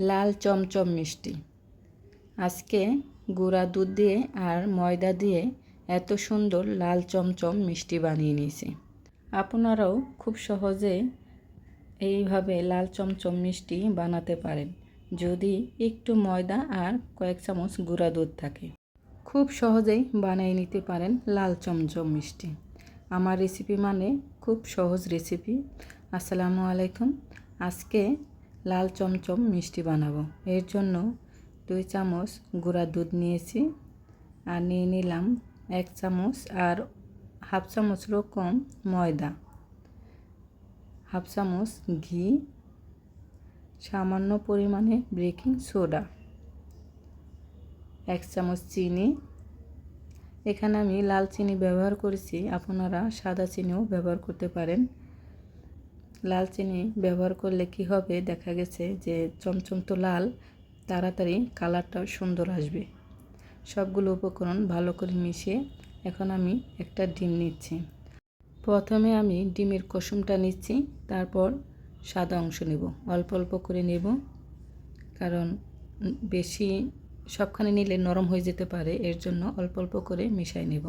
লাল চমচম মিষ্টি। আজকে গুঁড়া দুধ দিয়ে আর ময়দা দিয়ে এত সুন্দর লাল চমচম মিষ্টি বানিয়ে নিয়েছি। আপনারাও খুব সহজে এইভাবে লাল চমচম মিষ্টি বানাতে পারেন যদি একটু ময়দা আর কয়েক চামচ গুঁড়া দুধ থাকে। খুব সহজেই বানিয়ে নিতে পারেন লাল চমচম মিষ্টি। আমার রেসিপি মানে খুব সহজ রেসিপি। আসসালামু আলাইকুম। আজকে লাল চমচম মিষ্টি বানাবো। এর জন্য 2 চামচ গুঁড়া দুধ নিয়েছি আর নিয়ে নিলাম 1 চামচ আর হাফ চামচেরও কম ময়দা, হাফ চামচ ঘি, সামান্য পরিমাণে বেকিং সোডা, 1 চামচ চিনি। এখানে আমি লাল চিনি ব্যবহার করেছি, আপনারা সাদা চিনিও ব্যবহার করতে পারেন। লাল চিনি ব্যবহার করলে কি হবে, দেখা গেছে যে চমচম তো লাল, তাড়াতাড়ি কালারটাও সুন্দর আসবে। সবগুলো উপকরণ ভালো করে মিশিয়ে এখন আমি একটা ডিম নিচ্ছি। প্রথমে আমি ডিমের কুসুমটা নিচ্ছি, তারপর সাদা অংশ নেব। অল্প অল্প করে নেব, কারণ বেশি সবখানে নিলে নরম হয়ে যেতে পারে, এর জন্য অল্প অল্প করে মিশাই নেব।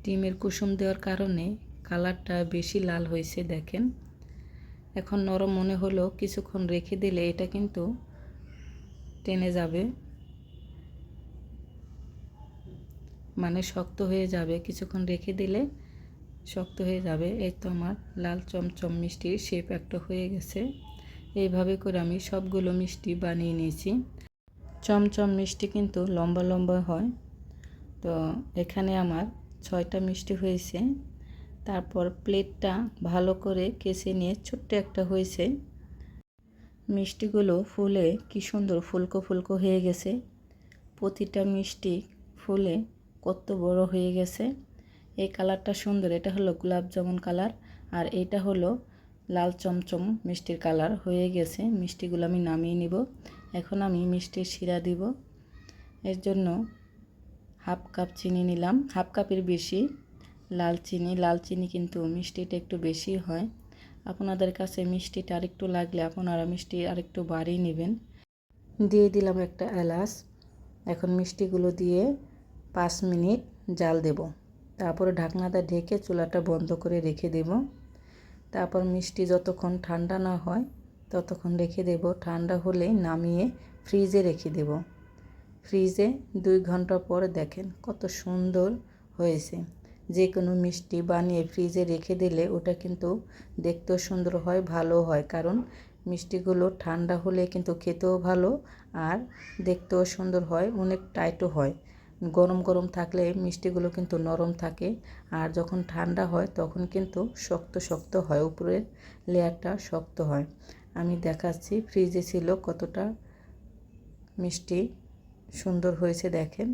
ডিমের কুসুম দেওয়ার কারণে কালারটা বেশি লাল হয়েছে, দেখেন। এখন নরম মনে হলো কিছুক্ষণ রেখে দিলে এটা কিন্তু টেনে যাবে, মানে শক্ত হয়ে যাবে। কিছুক্ষণ রেখে দিলে শক্ত হয়ে যাবে। এই তো আমার লাল চমচম মিষ্টির শেপ একটা হয়ে গেছে। এইভাবে করে আমি সবগুলো মিষ্টি বানিয়ে নিয়েছি। চমচম মিষ্টি কিন্তু লম্বা লম্বা হয়। তো এখানে আমার 6টা মিষ্টি হয়েছে। তারপর প্লেটটা ভালো করে কেচে নিয়ে ছোট্ট একটা হয়েছে। মিষ্টিগুলো ফুলে কি সুন্দর ফুলকো ফুলকো হয়ে গেছে। প্রতিটা মিষ্টি ফুলে কত বড় হয়ে গেছে। এই কালারটা সুন্দর। এটা হলো গোলাপ জামুন কালার আর এটা হলো লাল চমচম মিষ্টির কালার হয়ে গেছে। মিষ্টিগুলো আমি নামিয়ে নিব। এখন আমি মিষ্টির শিরা দিব। এর জন্য হাফ কাপ চিনি নিলাম, হাফ কাপের বেশি লাল চিনি কিন্তু মিষ্টিটা একটু বেশি হয়। আপনাদের কাছে মিষ্টিটা আরেকটু লাগলে আপনারা মিষ্টি আরেকটু বাড়িয়ে নেবেন। দিয়ে দিলাম একটা এলাচ। এখন মিষ্টিগুলো দিয়ে 5 মিনিট জাল দেব। তারপরে ঢাকনাটা ঢেকে চুলাটা বন্ধ করে রেখে দেব। তারপর মিষ্টি যতক্ষণ ঠান্ডা না হয় ততক্ষণ রেখে দেব। ঠান্ডা হলে নামিয়ে ফ্রিজে রেখে দেব। ফ্রিজে 2 ঘন্টা পর দেখেন কত সুন্দর হয়েছে। যে কোনো মিষ্টি বানিয়ে ফ্রিজে রেখে দিলে ওটা কিন্তু দেখতেও সুন্দর হয়, ভালো হয়। কারণ মিষ্টিগুলো ঠান্ডা হলে কিন্তু খেতেও ভালো আর দেখতেও সুন্দর হয়, অনেক টাইটও হয়। গরম গরম থাকলে মিষ্টিগুলো কিন্তু নরম থাকে, আর যখন ঠান্ডা হয় তখন কিন্তু শক্ত শক্ত হয়, উপরের লেয়ারটা শক্ত হয়। আমি দেখাচ্ছি ফ্রিজে ছিল কতটা মিষ্টি সুন্দর হয়েছে, দেখেন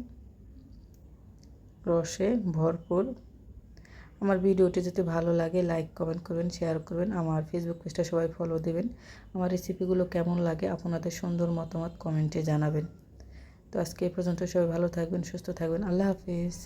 রসে ভরপুর। আমার ভিডিওটি যদি ভালো লাগে লাইক কমেন্ট করবেন, শেয়ার করবেন। আমার ফেসবুক পেজটা সবাই ফলো দেবেন। আমার রেসিপিগুলো কেমন লাগে আপনাদের সুন্দর মতামত কমেন্টে জানাবেন। তো আজকে এই পর্যন্ত, সবাই ভালো থাকবেন, সুস্থ থাকবেন। আল্লাহ হাফিজ।